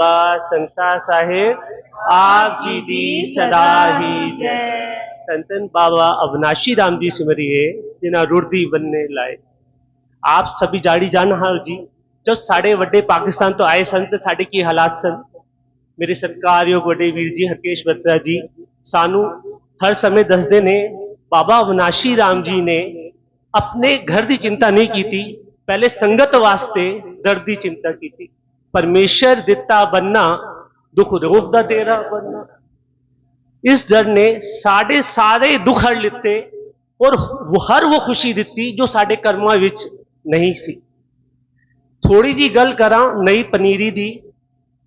बाबा संता साहेब आप जी दी सदा ही जय। धन धन बाबा अविनाशी राम जी सिमरिए जिन्हें रुड़दी बनने लाए। आप सभी जाड़ी जान हाल जी जो साढ़े वड्डे पाकिस्तान तो आए सन तो साढ़े की हालात सन। मेरे सत्कारयोग वड्डे वीर जी हरकेश बत्रा जी सानू हर समय दसदे ने बाबा अविनाशी राम जी ने अपने घर की चिंता नहीं की थी, पहले संगत वास्ते दर्द की चिंता की थी। परमेश्वर दिता बनना दुख रोग दा तेरा बनना। इस जड़ ने साढ़े सारे दुख हर लिते और हर वो खुशी दिती जो साढ़े कर्मां विच नहीं सी। थोड़ी जी गल करा नई पनीरी दी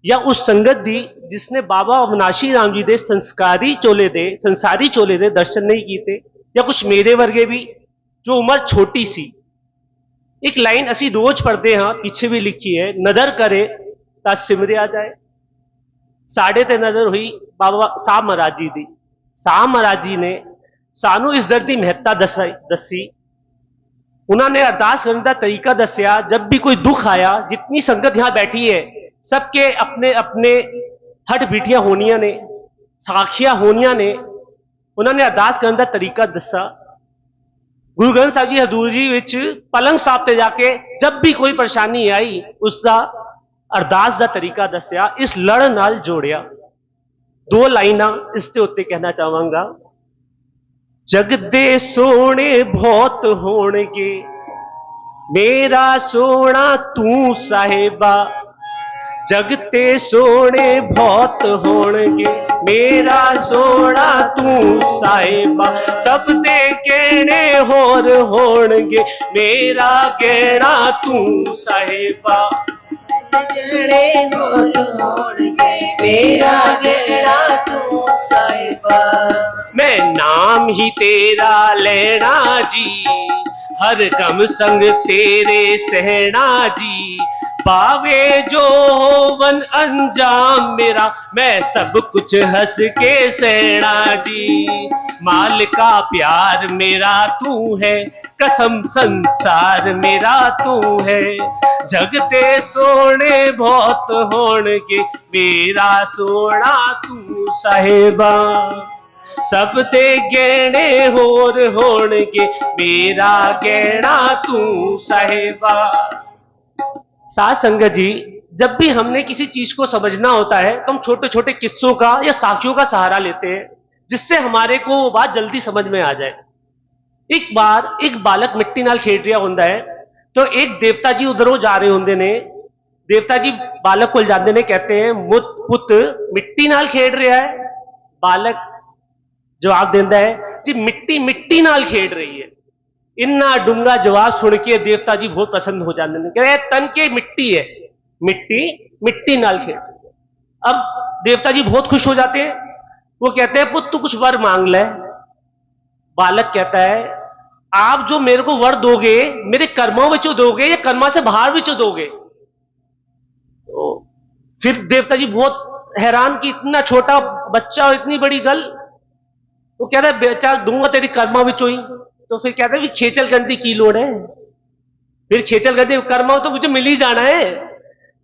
या उस संगत दी जिसने बाबा अविनाशी राम जी दे संस्कारी चोले दे संसारी चोले दे दर्शन नहीं किए, या कुछ मेरे वर्गे भी जो उम्र छोटी सी। एक लाइन असी रोज पढ़ते हाँ, पीछे भी लिखी है, नदर करे ता सिमरे आ जाए। साढ़े ते नजर हुई बाबा साहब महाराज जी दी। साहब महाराज जी ने सानू इस दर्द की महत्ता दसी। उन्होंने अरदास करने का तरीका दसिया। जब भी कोई दुख आया, जितनी संगत यहां बैठी है सबके अपने अपने हट बीठियां होनियां ने, साखियां होनियां ने। उन्होंने अरदास करने का तरीका दसा। गुरु ग्रंथ साहब जी हजूर जी विच पलंग साहब ते जाके जब भी कोई परेशानी आई उसका अरदास का तरीका दसिया, इस लड़ नाल जोड़िया। दो लाइना इसके उत्ते कहना चाहांगा। जग दे सोने बहुत होणगे मेरा सोना तू साहिबा। जग ते सोने बहुत होणगे मेरा सोना तू साहिबा। सब दे कहने होर होणगे मेरा कहना तू साहिबा। मेरा गहरा तू साहिबा। मैं नाम ही तेरा लेना जी, हर गम संग तेरे सहना जी। पावे जो होवन अंजाम मेरा मैं सब कुछ हंस के सहना जी। माल का प्यार मेरा तू है, कसम संसार मेरा तू है। जगते सोने बहुत होणगे मेरा सोना तू साहिबा। सब ते गहने होर होणगे मेरा गहना तू साहिबा। साध संगत जी, जब भी हमने किसी चीज को समझना होता है तो हम छोटे छोटे किस्सों का या साखियों का सहारा लेते हैं जिससे हमारे को वो बात जल्दी समझ में आ जाए। एक बार एक बालक मिट्टी नाल खेड रहा होंदा है तो एक देवता जी उधरों जा रहे होंदे ने। देवता जी बालक को जाते ने, कहते हैं मुत पुत मिट्टी नाल खेड रहा है। बालक जवाब देता है जी मिट्टी मिट्टी नाल खेड रही है। इन्ना डूंगा जवाब सुन के देवता जी बहुत पसंद हो जाते हैं, कह रहे तन के मिट्टी है, मिट्टी मिट्टी नाल खेड। अब देवता जी बहुत खुश हो जाते हैं। वो कहते हैं पुत तू कुछ वर मांग ले। बालक कहता है आप जो मेरे को वर दोगे मेरे कर्मों विचों दोगे या कर्मा से बाहर विचों दोगे। तो फिर देवता जी बहुत हैरान कि इतना छोटा बच्चा और इतनी बड़ी गल। वो कहता है बेचा दूंगा तेरी कर्मा विचों ही। तो फिर कहता है खेचल करने की लोड़ है, फिर खेचल करने कर्मा तो मुझे मिल ही जाना है।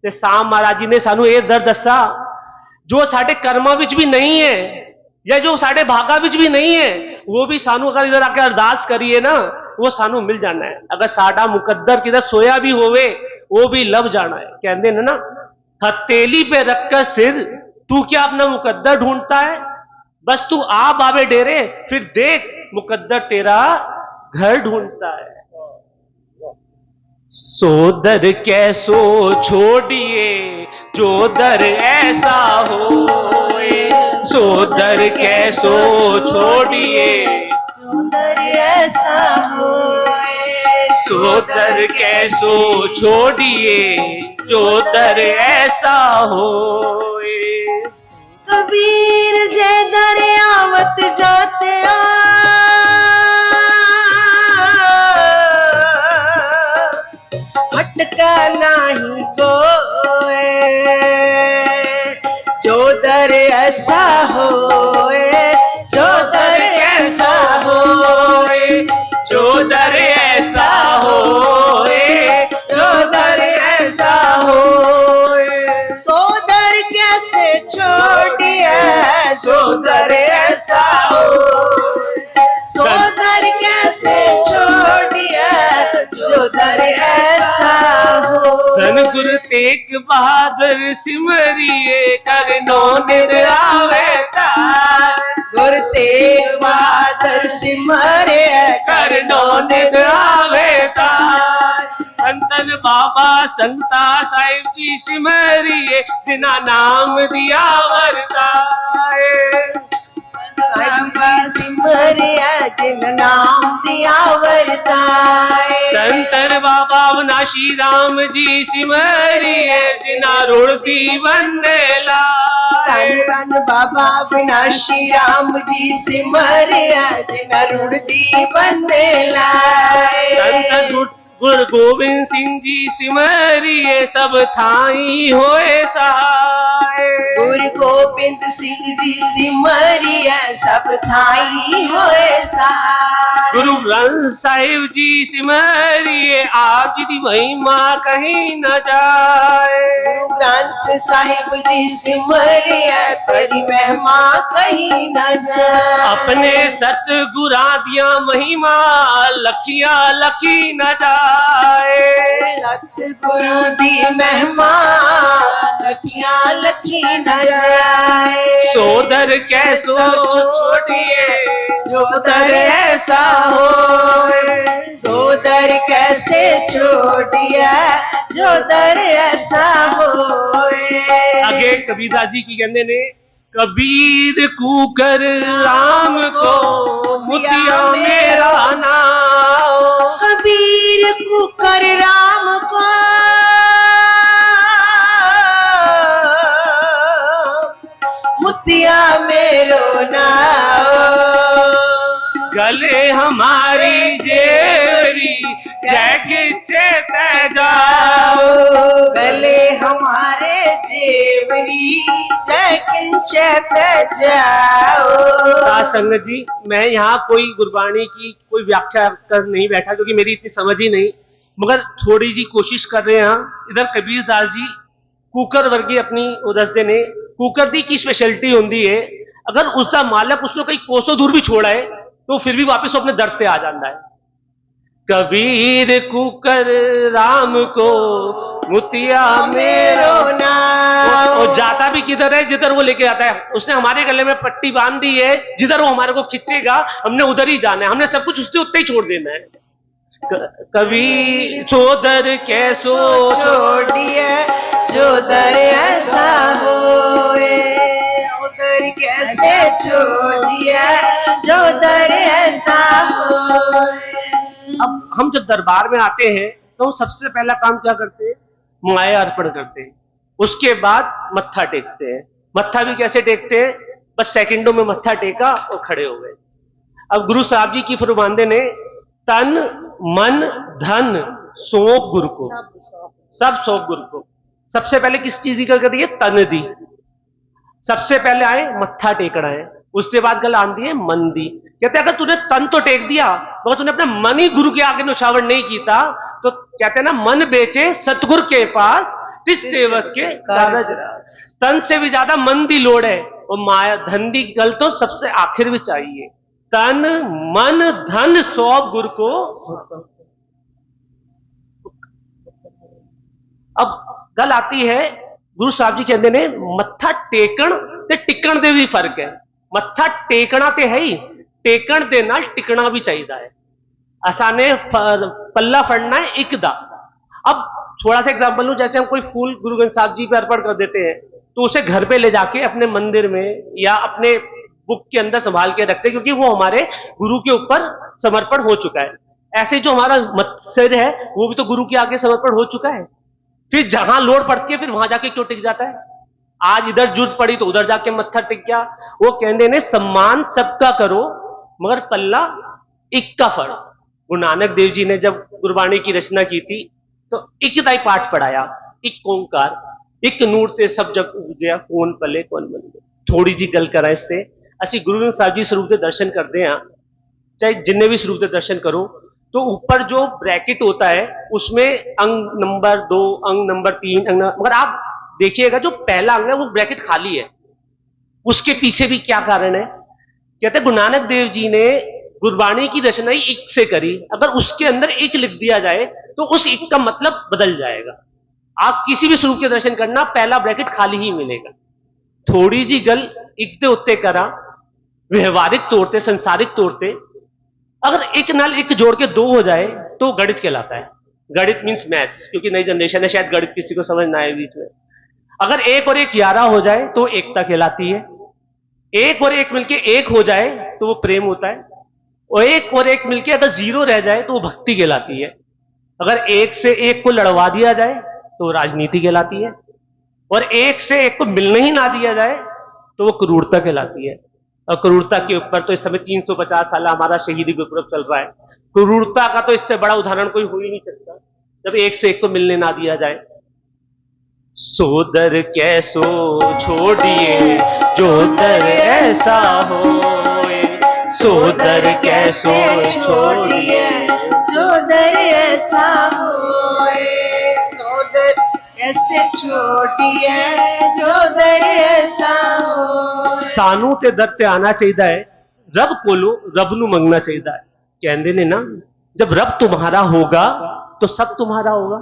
ते साम महाराज जी ने सानू ये दर दसा जो साढ़े कर्मा विच भी नहीं है या जो साढ़े भागा विच भी नहीं है वो भी सानू अगर इधर आके अरदास करिए ना वो सानू मिल जाना है। अगर साडा मुकद्दर किधर सोया भी होवे वो भी लब जाना है। कहते हैं ना हथेली पे रखकर सिर तू क्या अपना मुकद्दर ढूंढता है। बस तू आ बाबे डेरे फिर देख मुकद्दर तेरा घर ढूंढता है। सो दर कैसो छोड़िए जो दर ऐसा होए। सो दर कैसो छोड़िए जो दर ऐसा होए। सो दर कैसो छोड़िए जो दर ऐसा होए। कबीर जय दरियावत जाते भटका नहीं कोए। जो दर ऐसा होए जो दर ऐसा होए। जो दर ऐसा होए जो दर ऐसा होए। सो दर कैसे छोड़िए सोदर ऐसा हो, सोदर कैसे छोड़िए सोदर ऐसा हो। धन गुरु तेग बहादुर सिमरिए करनो निद आवे तार, गुरु तेग बहादुर सिमरे करनो निद आवे तार। धन धन बाबा संता साहिब जी सिमरिए जिना नाम दिया वरताए, सिमरिया जिन नाम दिया वरताए। धन धन बाबा अविनाशी राम जी सिमरिए जिना रुड़ती बंदे लाए, धन धन बाबा अविनाशी राम जी सिमरिया जिन रुड़ती बंदे लाए। धन धन गुरु गोविंद सिंह जी सिमरिए सब थाई होए सहाय, गुरु गोविंद सिंह जी सिमरिया सब थाई होए सहाय। गुरु ग्रंथ साहिब जी सिमरिए आप जी की महिमा कहीं न जाए, गुरु ग्रंथ साहिब जी सिमरिया तेरी महिमा कहीं न जाए। अपने सतगुरा दिया महिमा लखिया लखी न जाए, सतगुरु दी महिमा लखियां लखी न जाए। सोदर कैसो छोड़िए सोदर ऐसा हो, सोदर कैसे छोड़िया सोदर ऐसा हो। आगे कबीरदास जी की कहने ने, कबीर कुकर राम को मुतिया मेरा नाम, कबीर कुकर राम को मुतिया मेरो नाम। गले हमारी जेवरी जय खिंचे तै जाओ, गले हमारे जेवरी जय किंचत जाओ। साथ संगत जी, मैं यहाँ कोई गुरबाणी की कोई व्याख्या कर नहीं बैठा क्योंकि मेरी इतनी समझ ही नहीं, मगर थोड़ी जी कोशिश कर रहे हैं। इधर कबीरदास जी कुकर वर्गी अपनी दसते ने कुकर दी की स्पेशलिटी होती है, अगर उसका मालक उसको कहीं कोसों दूर भी छोड़ा है तो फिर भी वापस अपने दर पे आ जाता है। कबीर कुकर राम को मुतिया मेरो नाम। और जाता भी किधर है, जिधर वो लेके जाता है। उसने हमारे गले में पट्टी बांध दी है, जिधर वो हमारे को खींचेगा हमने उधर ही जाना है, हमने सब कुछ उसके उत्ते ही छोड़ देना है। कभी चोदर कैसो छोड़िए चोदर ऐसा होए, चोदर कैसे छोड़िए चोदर ऐसा होए। अब हम जब दरबार में आते हैं तो सबसे पहला काम क्या करते हैं, माया अर्पण करते हैं, उसके बाद मत्था टेकते हैं। मत्था भी कैसे टेकते हैं, बस सेकंडों में मत्था टेका और खड़े हो गए। अब गुरु साहब जी की फरमांदे ने तन मन धन सौंप गुरु को, सब सौंप गुरु को। सबसे पहले किस चीज की गल कर दी है, तन दी। सबसे पहले आए मत्था टेकना है, उसके बाद गल आंदी है मन दी। कहते अगर तूने तन तो टेक दिया मगर तूने अपना मन ही गुरु के आगे न्यौछावर नहीं किया तो कहते हैं ना, मन बेचे सतगुरु के पास तिस सेवक के कारज रास। तन से भी ज्यादा मन दी लोड़ है, और माया धन दी गल तो सबसे आखिर में चाहिए। तन मन धन सौंप गुरु को। अब गल आती है, गुरु साहब जी कहते ने मत्था टेकण ते टिकण दे भी फर्क है। मत्था टेकना ते है ही, टेकण दे नाल टिकना भी चाहिए है। असाने पल्ला फड़ना है एक दा। अब थोड़ा सा एग्जांपल लूं, जैसे हम कोई फूल गुरु ग्रंथ साहब जी पे अर्पण कर देते हैं तो उसे घर पे ले जाके अपने मंदिर में या अपने बुक के अंदर संभाल के रखते हैं, क्योंकि वो हमारे गुरु के ऊपर समर्पण हो चुका है। ऐसे जो हमारा सिर है वो भी तो गुरु के आगे समर्पण हो चुका है। फिर जहां लोड़ पड़ती है फिर वहां जाके क्यों टिक जाता है। आज इधर जरूरत पड़ी तो उधर जाके मत्था टिक गया। वो कहने ने सम्मान सबका करो मगर पल्ला एक का फड़। गुरु नानक देव जी ने जब गुरबाणी की रचना की थी तो एक दाई पाठ पढ़ाया, एक ओंकार एक नूर ते सब जग गया कौन पले कौन बन गया। थोड़ी जी गल करा इससे असि गुरु ग्रंथ साहब जी स्वरूप के दर्शन करते हैं, चाहे जिन्ने भी स्वरूप के दर्शन करो तो ऊपर जो ब्रैकेट होता है उसमें अंग नंबर 2 अंग नंबर 3 अंग मगर आप देखिएगा जो पहला अंग है वो ब्रैकेट खाली है, उसके पीछे भी क्या कारण है। कहते गुरु नानक देव जी ने गुरबाणी की रचना ही इक से करी, अगर उसके अंदर इक लिख दिया जाए तो उस इक का मतलब बदल जाएगा। आप किसी भी स्वरूप के दर्शन करना, पहला ब्रैकेट खाली ही मिलेगा। थोड़ी जी गल इक दे उत्ते करा, व्यवहारिक तौर पर संसारिक तौर पर अगर एक नाल एक जोड़ के दो हो जाए तो गणित कहलाता है। गणित मींस मैथ्स, क्योंकि नई जनरेशन है, शायद गणित किसी को समझ ना आए बीच में। अगर एक और एक 11 हो जाए तो एकता कहलाती है। एक और एक मिलके एक हो जाए तो वो प्रेम होता है, और एक मिलके अगर 0 रह जाए तो वो भक्ति कहलाती है। अगर एक से एक को लड़वा दिया जाए तो राजनीति कहलाती है, और एक से एक को मिलने ही ना दिया जाए तो वो क्रूरता कहलाती है। और क्रूरता के ऊपर तो इस समय 350 साल हमारा शहीदी गुरुपुरब चल रहा है। क्रूरता का तो इससे बड़ा उदाहरण कोई हो ही नहीं सकता, जब एक से एक को मिलने ना दिया जाए। सोदर कैसो छोड़िए जो दर ऐसा होए, सोदर कैसो छोड़िए जो दर ऐसा होए, सोदर कैसे छोड़िए जो दर ऐसा होए। सानू ते दर ते आना चाहिए, रब कोलो रब नू मंगना चाहिए। कहते ने ना, जब रब तुम्हारा होगा तो सब तुम्हारा होगा।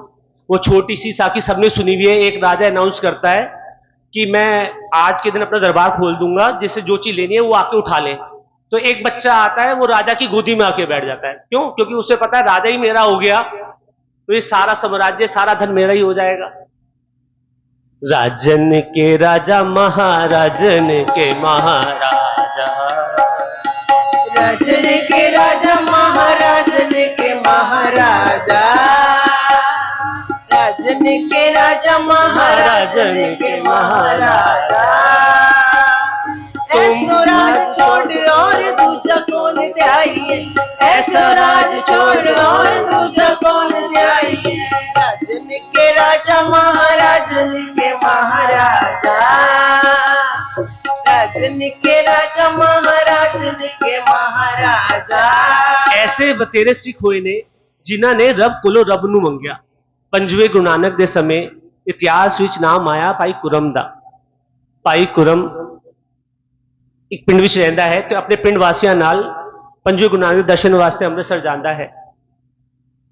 वो छोटी सी साखी सबने सुनी हुई है। एक राजा अनाउंस करता है कि मैं आज के दिन अपना दरबार खोल दूंगा, जिससे जो चीज लेनी है वो आके उठा ले। तो एक बच्चा आता है, वो राजा की गोदी में आके बैठ जाता है। क्यों? क्योंकि उसे पता है राजा ही मेरा हो गया तो ये सारा साम्राज्य, सारा धन मेरा ही हो जाएगा। राजन के राजा महाराजन के महाराजा, राजन के राजा महाराजन के महाराजा, राजन के राजा महाराजन के महाराजा। ऐसो राज छोड़ और दूजा कौन ध्याइए, ऐसो राज छोड़ और दूजा कौन ध्याइए। राजन के राजा महाराजन के महाराजा, राजन के राजा महाराजन के महाराजा। ऐसे बतेरे सिख हुए ने जिन्होंने रब कोलो रब नू मंगया। पंजवे गुरु नानक दे समय इतिहास विच नाम आया भाई कुरम दा। भाई कुरम एक पिंड विच रहिंदा है, तो अपने पिंड वासियों नाल पंजवे गुरु नानक दर्शन वास्ते अमृतसर जाता है।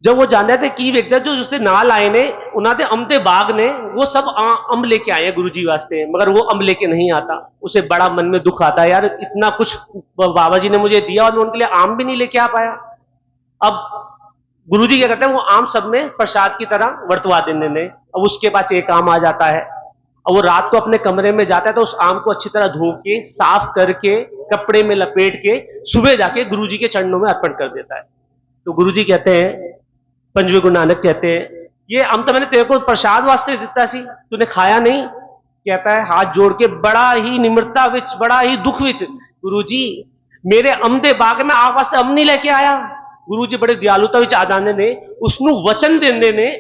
जब वो जाता है तो की वेखदा, जो उसके नाल आए ने उन्होंने अंब दे बाग ने, वो सब अंब लेके आए गुरु जी वास्ते, मगर वो अंब लेके नहीं आता। उसे बड़ा मन में दुख आता है, यार इतना कुछ बाबा जी ने मुझे दिया और मैं उनके लिए आम भी नहीं लेके आ पाया। अब गुरु जी क्या करते हैं, वो आम सब में प्रसाद की तरह वर्तवा देने ने। अब उसके पास एक आम आ जाता है, और वो रात को अपने कमरे में जाता है तो उस आम को अच्छी तरह धो के साफ करके कपड़े में लपेट के सुबह जाके गुरु जी के चरणों में अर्पण कर देता है। तो गुरु जी कहते हैं, पंजवे गुरु नानक कहते हैं, ये आम तो मैंने तेरे को प्रसाद वास्ते दिता सी, तूने खाया नहीं। कहता है हाथ जोड़ के बड़ा ही निम्रता विच, बड़ा ही दुख विच, गुरु जी मेरे अम दे बाग में आप वास्ते अम नहीं लेके आया। गुरु जी बड़े दयालुता विच आ जाने ने, उसनू वचन देंदे ने,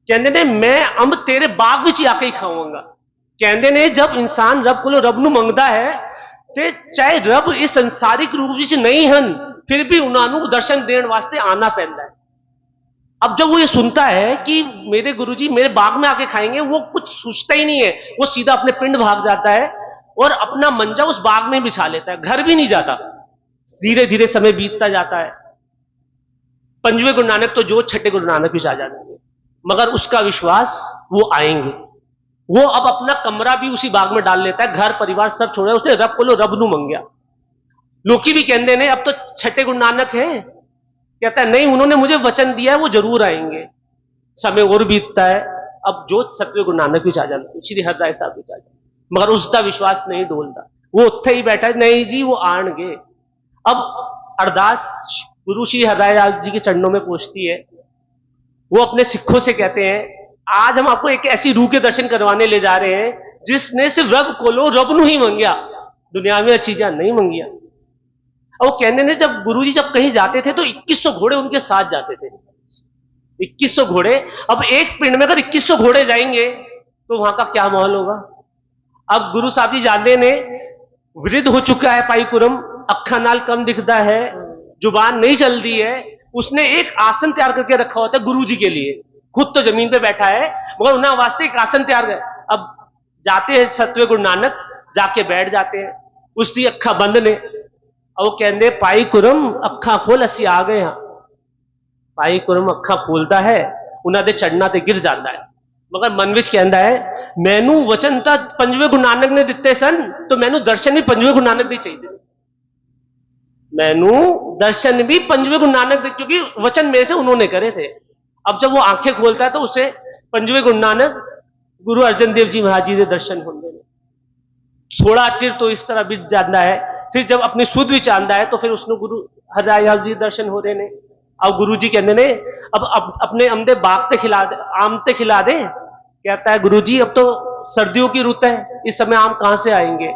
कहते ने मैं अंब तेरे बाग विच आके ही खाऊंगा। कहते ने जब इंसान रब को रब नू मंगदा है ते चाहे रब इस संसारिक रूप विच नहीं हन, फिर भी उन्होंने दर्शन देने वास्ते आना पैंदा है। अब जब वो ये सुनता है कि मेरे गुरुजी मेरे बाग में आके खाएंगे, वो कुछ सोचता ही नहीं है, वो सीधा अपने पिंड भाग जाता है और अपना मंजा उस बाग में बिछा लेता है, घर भी नहीं जाता। धीरे धीरे समय बीतता जाता है। पंजवे गुरु नानक तो जो छठे गुरु नानक भी आ जाएंगे, मगर उसका विश्वास वो आएंगे। वो अब अपना कमरा भी उसी बाग में डाल लेता है, घर परिवार सब छोड़ा, उसने रब को रब नू मंगया। लोकी भी कहते ने अब तो छठे गुरु नानक है, कहता है नहीं उन्होंने मुझे वचन दिया है वो जरूर आएंगे। समय और बीतता है, अब जो सतवें गुरु नानक भी आ जाते, श्री हरराय साहब भी आ जाते, मगर उसका विश्वास नहीं डोलता। वो उत्थे ही बैठा है, नहीं जी वो आएंगे। अब अरदास गुरु श्री हरराय जी के चरणों में पहुंचती है। वो अपने सिखों से कहते हैं आज हम आपको एक ऐसी रूह के दर्शन करवाने ले जा रहे हैं जिसने सिर्फ रब को लो रब नू ही मंगिया, दुनिया में चीजा नहीं मंगिया। और वो कहने ने जब गुरुजी जब कहीं जाते थे तो 2100 घोड़े उनके साथ जाते थे। 2100 घोड़े, अब एक पिंड में अगर 2100 घोड़े जाएंगे तो वहां का क्या माहौल होगा। अब गुरु साहब जी जानते ने वृद्ध हो चुका है पाई कुरम, अखा नाल कम दिखता है, जुबान नहीं चलती है। उसने एक आसन तैयार करके रखा होता है गुरु जी के लिए। खुद तो जमीन पे बैठा है, मगर उन्हें वास्ते एक आसन तैयार कर। अब जाते हैं सतवें गुरु नानक, जाके बैठ जाते हैं, उसकी अखा बंद ने। अब वो कहते पाई कुरम अखा खोल, असी आ गए। हाँ, पाई कुरम अखा खोलता है, उन्होंने चढ़ना ते गिर जाता है, मगर मन विच कहता है मैनू वचन तो पंजवें गुरु नानक ने दिते सन, तो मैनू दर्शन भी पंजवें गुरु नानक दी चाहिए। मैनू दर्शन भी पंजवें गुरु नानक दे, क्योंकि वचन मेरे से उन्होंने करे थे। अब जब वो आंखें खोलता है तो उसे पंजवें गुरु नानक गुरु अर्जन देव जी महाराज जी के दर्शन होंगे। थोड़ा चिर तो इस तरह बीत जाता है, फिर जब अपनी सुध विच आंदा है तो फिर उसने गुरु हरराज जी दर्शन हो रहे ने। अब गुरु जी कहते ने अब अपने अमदे बाग ते खिला दे, आम ते खिला दे। कहता है गुरु जी अब तो सर्दियों की रुत है, इस समय आम कहां से आएंगे।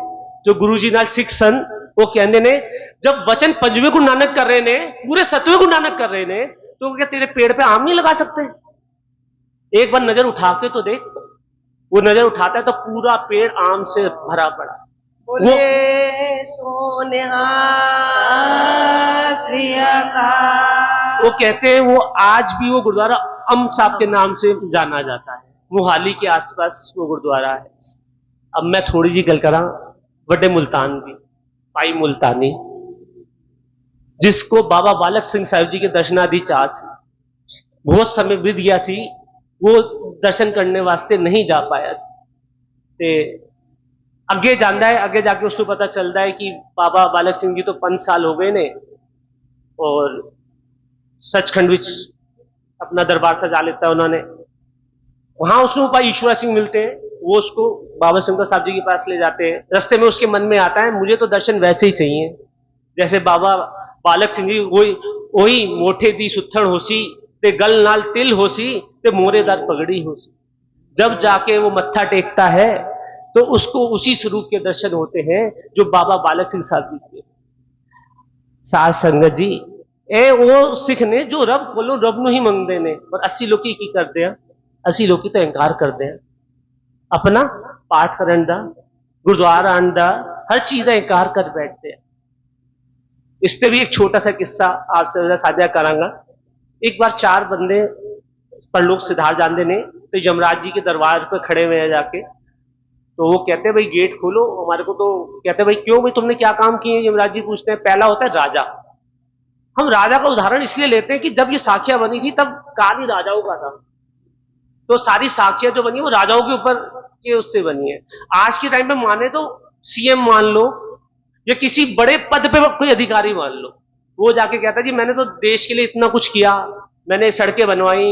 जो गुरु जी नाल सिख सन वो कहते ने जब वचन पंजवें गुरु नानक कर रहे ने, पूरे सतवें गुरु नानक कर रहे ने, तो क्या तेरे पेड़ पे आम नहीं लगा सकते। एक बार नजर उठा के तो देख। वो नजर उठाता है तो पूरा पेड़ आम से भरा पड़ा। बोले सोनिहार श्री अकाल। वो कहते हैं वो आज भी वो गुरुद्वारा अम साहब के नाम से जाना जाता है। मोहाली के आसपास वो गुरुद्वारा है। अब मैं थोड़ी जी गल करा बड़े मुल्तान की, पाई मुल्तानी, जिसको बाबा बालक सिंह साहिब जी के दर्शनादि चाह सी, बहुत समय बीत गया सी, वो दर्शन करने वास्ते नहीं जा पाया सी। ते अगे जाता है, अगे जाके उसको पता चलता है कि बाबा बालक सिंह जी तो 5 साल हो गए ने और सचखंड विच अपना दरबार सजा लेता है उन्होंने। वहां उसको भाई ईश्वर सिंह मिलते हैं, वो उसको बाबा शंकर साहब जी के पास ले जाते हैं। रास्ते में उसके मन में आता है मुझे तो दर्शन वैसे ही चाहिए जैसे बाबा बालक सिंह जी, वही मोठे दी सुथड़ होसी ते गल नाल तिल होसी ते मोरेदार पगड़ी होसी। जब जाके वो मत्था टेकता है तो उसको उसी स्वरूप के दर्शन होते हैं जो बाबा बालक सिंह साहब जी के। साध संगत जी ए वो सिख ने जो रब कोलों रब नूं ही मंगते ने, पर अस्सी लोग की करते हैं, अस्सी लोग तो इंकार करते हैं अपना पाठ करन दा, गुरुद्वारा आने दा, हर चीज का इंकार कर बैठते हैं। इससे भी एक छोटा सा किस्सा आपसे साझा करांगा। एक बार 4 बंदे परलोक सिधार जाते ने, तो यमराज जी के दरबार पर खड़े हुए हैं जाके। तो वो कहते हैं भाई गेट खोलो हमारे को। तो कहते हैं भाई क्यों भाई तुमने क्या काम किए। यमराज जी पूछते हैं। पहला होता है राजा। हम राजा का उदाहरण इसलिए लेते हैं कि जब ये साखियां बनी थी तब काल ही राजाओं का था, तो सारी साखियां जो बनी वो राजाओं के ऊपर के उससे बनी है। आज के टाइम पे माने तो सीएम मान लो या किसी बड़े पद पे कोई अधिकारी मान लो, वो जाके कहता है जी मैंने तो देश के लिए इतना कुछ किया, मैंने सड़कें बनवाई,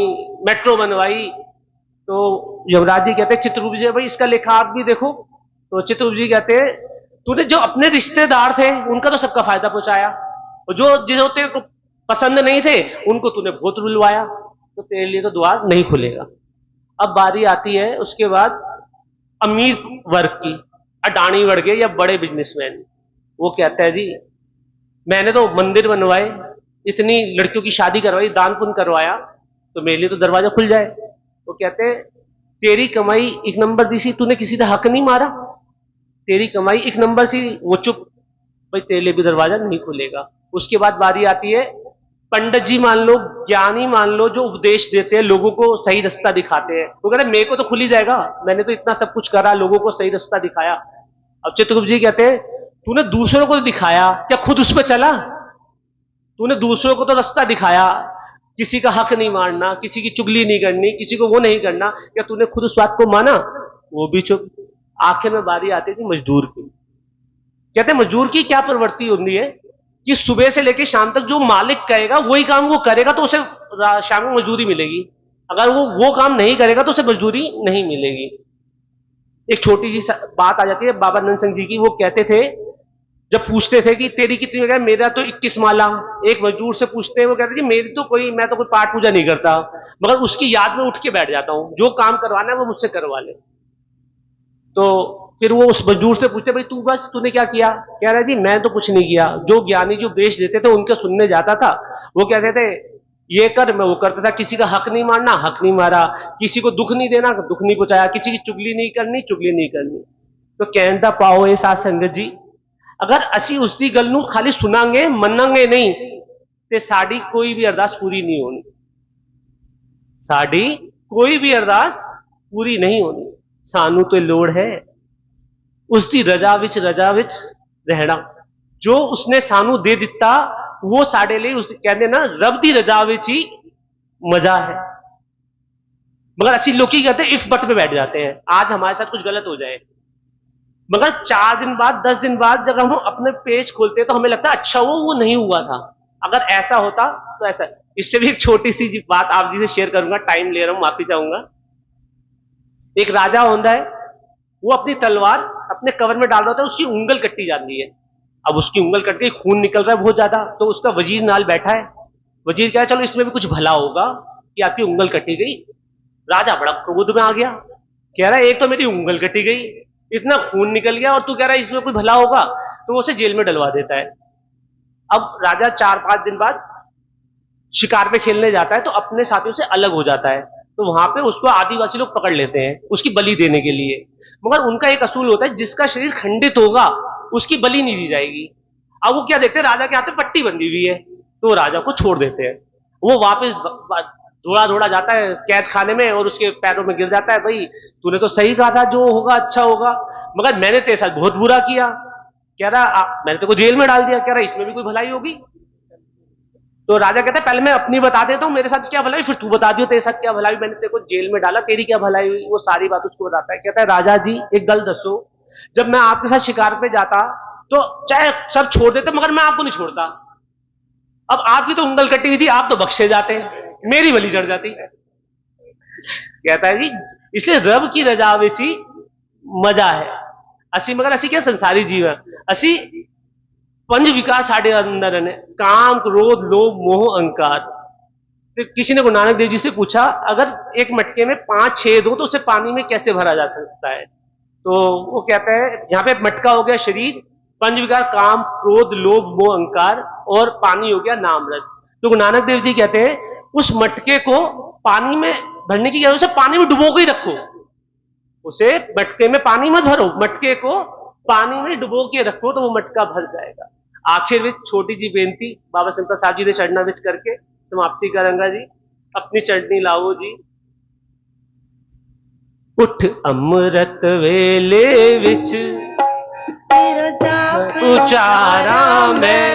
मेट्रो बनवाई। तो यमराज जी कहते हैं चित्रगुप्त जी भाई इसका लेखा आप भी देखो। तो चित्रगुप्त जी कहते हैं तूने जो अपने रिश्तेदार थे उनका तो सबका फायदा पहुंचाया, और जो जिसे तेरे को पसंद नहीं थे उनको तूने बहुत रुलवाया, तो तेरे लिए तो द्वार नहीं खुलेगा। अब बारी आती है उसके बाद अमीर वर्ग की, अडानी वर्ग या बड़े बिजनेसमैन। वो कहता है जी मैंने तो मंदिर बनवाए, इतनी लड़कियों की शादी करवाई, दान पुण्य करवाया, तो मेरे लिए तो दरवाजा खुल जाए। वो कहते हैं तेरी कमाई 1 नंबर दी सी, तूने किसी का हक नहीं मारा, तेरी कमाई 1 नंबर सी, वो चुप, भाई तेरे लिए भी दरवाजा नहीं खुलेगा। उसके बाद बारी आती है पंडित जी मान लो, ज्ञानी मान लो, जो उपदेश देते हैं, लोगों को सही रास्ता दिखाते हैं। वो कहते हैं मेरे को तो खुल ही जाएगा, मैंने तो इतना सब कुछ करा, लोगों को सही रास्ता दिखाया। अब चित्रगुप्त जी कहते हैं तूने दूसरों को तो दिखाया, क्या खुद उस पर चला। तूने दूसरों को तो रास्ता दिखाया, किसी का हक नहीं मारना, किसी की चुगली नहीं करनी, किसी को वो नहीं करना, क्या तूने खुद उस बात को माना। वो भी चुप। आखिर में बारी आती थी मजदूर की। कहते मजदूर की क्या प्रवृत्ति होती है कि सुबह से लेकर शाम तक जो मालिक कहेगा वही काम वो करेगा, तो उसे शाम को मजदूरी मिलेगी। अगर वो काम नहीं करेगा तो उसे मजदूरी नहीं मिलेगी। एक छोटी सी बात आ जाती है बाबा नंद सिंह जी की। वो कहते थे जब पूछते थे कि तेरी कितनी हो गया, मेरा तो 21 माला। एक मजदूर से पूछते हैं, वो कहते हैं मेरी तो मैं तो कोई पाठ पूजा नहीं करता, मगर उसकी याद में उठ के बैठ जाता हूं, जो काम करवाना है वो मुझसे करवा ले। तो फिर वो उस मजदूर से पूछते भाई तू बस तूने क्या किया। कह रहा है जी मैं तो कुछ नहीं किया, जो ज्ञानी जो उपदेश देते थे उनके सुनने जाता था। वो कहते थे ये कर, मैं वो करता था, किसी का हक नहीं मारना, हक नहीं मारा, किसी को दुख नहीं देना, दुख नहीं पहुंचाया, किसी की चुगली नहीं करनी, चुगली नहीं करनी। तो कहता पाओ ये साध संगत जी, अगर असी उसकी गल नूं खाली सुनांगे मनांगे नहीं ते साड़ी कोई भी अरदास पूरी नहीं होनी। साड़ी कोई भी अरदास पूरी नहीं होनी। सानू तो लोड़ है उसकी रजा विच रहना। जो उसने सानू दे दिता वो साढ़े लिए उस कहते ना रब की रजा विच ही मजा है। मगर असि लोग की कहते इफ बट पे बैठ जाते हैं, आज हमारे साथ कुछ गलत हो जाए, मगर 4 दिन बाद 10 दिन बाद जब हम अपने पेज खोलते हैं तो हमें लगता है अच्छा वो नहीं हुआ था, अगर ऐसा होता तो ऐसा। इससे भी एक छोटी सी बात आप जी से शेयर करूंगा, टाइम ले रहा हूं माफी चाहूंगा। एक राजा होता है, वो अपनी तलवार अपने कवर में डाल रहा होता है, उसकी उंगल कट्टी जाती है। अब उसकी उंगल कट गई, खून निकल रहा है बहुत ज्यादा, तो उसका वजीर नाल बैठा है। वजीर कह रहा है चलो इसमें भी कुछ भला होगा कि आपकी उंगल कटी गई। राजा बड़ा क्रोध में आ गया, कह रहा है एक तो मेरी उंगल कटी गई, इतना खून निकल गया, और तू कह रहा है इसमें कोई भला होगा, तो वो उसे जेल में डलवा देता है। अब राजा 4-5 दिन बाद शिकार पे खेलने जाता है तो अपने साथियों से अलग हो जाता है, तो वहां पे उसको आदिवासी लोग पकड़ लेते हैं उसकी बलि देने के लिए। मगर उनका एक असूल होता है जिसका शरीर खंडित होगा उसकी बलि नहीं दी जाएगी। अब वो क्या देखते हैं, राजा के हाथ में पट्टी बंधी हुई है, तो राजा को छोड़ देते हैं। वो वापस दौड़ा दौड़ा जाता है कैद खाने में और उसके पैरों में गिर जाता है, भाई तूने तो सही कहा था जो होगा अच्छा होगा, मगर मैंने तेरे साथ बहुत बुरा किया। कह रहा मैंने तेरे को जेल में डाल दिया, कह रहा इसमें भी कोई भलाई होगी। तो राजा कहता है पहले मैं अपनी बता देता हूं मेरे साथ क्या भलाई, फिर तू बता दियो तेरे साथ क्या भलाई, मैंने तेरे को जेल में डाला तेरी क्या भलाई हुई। वो सारी बात उसको बताता है। कहता है राजा जी एक गल दसो, जब मैं आपके साथ शिकार पे जाता तो चाहे सब छोड़ देते मगर मैं आपको नहीं छोड़ता। अब आपकी तो उंगल कटी हुई थी, आप तो बख्शे जाते, मेरी बलि चढ़ जाती। कहता है जी इसलिए रब की रजा विच ही मजा है। असी मगर असी क्या संसारी जीव है, असी 5 विकार साढ़े अंदर ने, काम क्रोध लोभ मोह अहंकार। तो किसी ने गुरु नानक देव जी से पूछा अगर एक मटके में 5 छेद हो तो उसे पानी में कैसे भरा जा सकता है, तो वो कहता है यहाँ पे मटका हो गया शरीर, 5 विकार काम क्रोध लोभ मोह अहंकार, और पानी हो गया नाम रस। तो गुरु नानक देव जी कहते हैं उस मटके को पानी में भरने की जरूरत है, पानी में डुबो के ही रखो, उसे मटके में पानी मत भरो, मटके को पानी में डुबो के रखो तो वो मटका भर जाएगा। आखिर में छोटी जी बेनती बाबा संता साहब जी ने चढ़ना विच करके समाप्ति करूंगा जी। अपनी चढ़नी लाओ जी। उठ अमृत वेले विच उचारा मैं,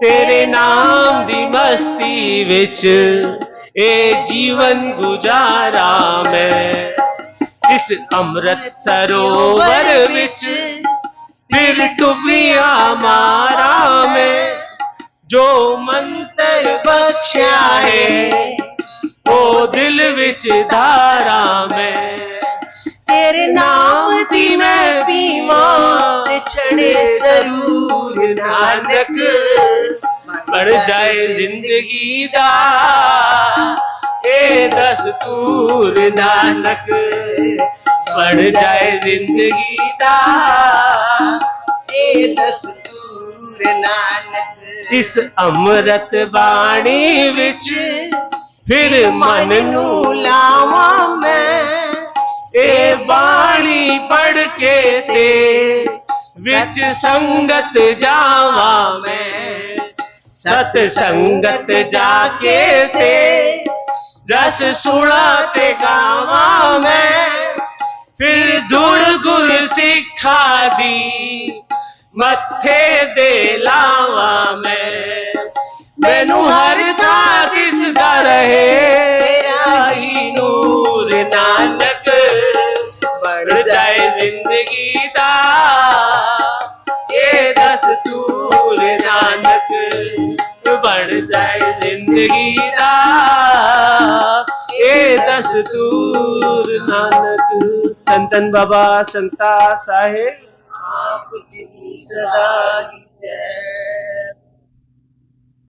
तेरे नाम दी मस्ती विच ए जीवन गुजारा मैं। इस अमृत सरोवर विच फिर डुबिया मारा मैं, जो मंत्र बख्शा है वो दिल विच धारा मैं। तेरे नाम दी मैं पीवा चढ़े जरूर नानक, बढ़ जाए जिंदगी दा ए दस्तूर नानक, बढ़ जाए जिंदगी दा ए दस्तूर नानक। इस अमृत बाणी विच फिर मन नू लावा मैं, ए बाणी पढ़ के ते विच संगत जावा मैं। सत संगत जाके ते जस सुना ते गावा मैं, फिर धुड़ गुर सिखा दी मत्थे दे लावा मैं। मैनू हर था दिसदा रहे तेरा ही नूर नानक, बढ़ जाए जिंदगी दा ये दस्तूर नानक, बढ़ जाए जिंदगी दा ये दस्तूर नानक। धन धन बाबा संता साहेब आप जी सदा की जय।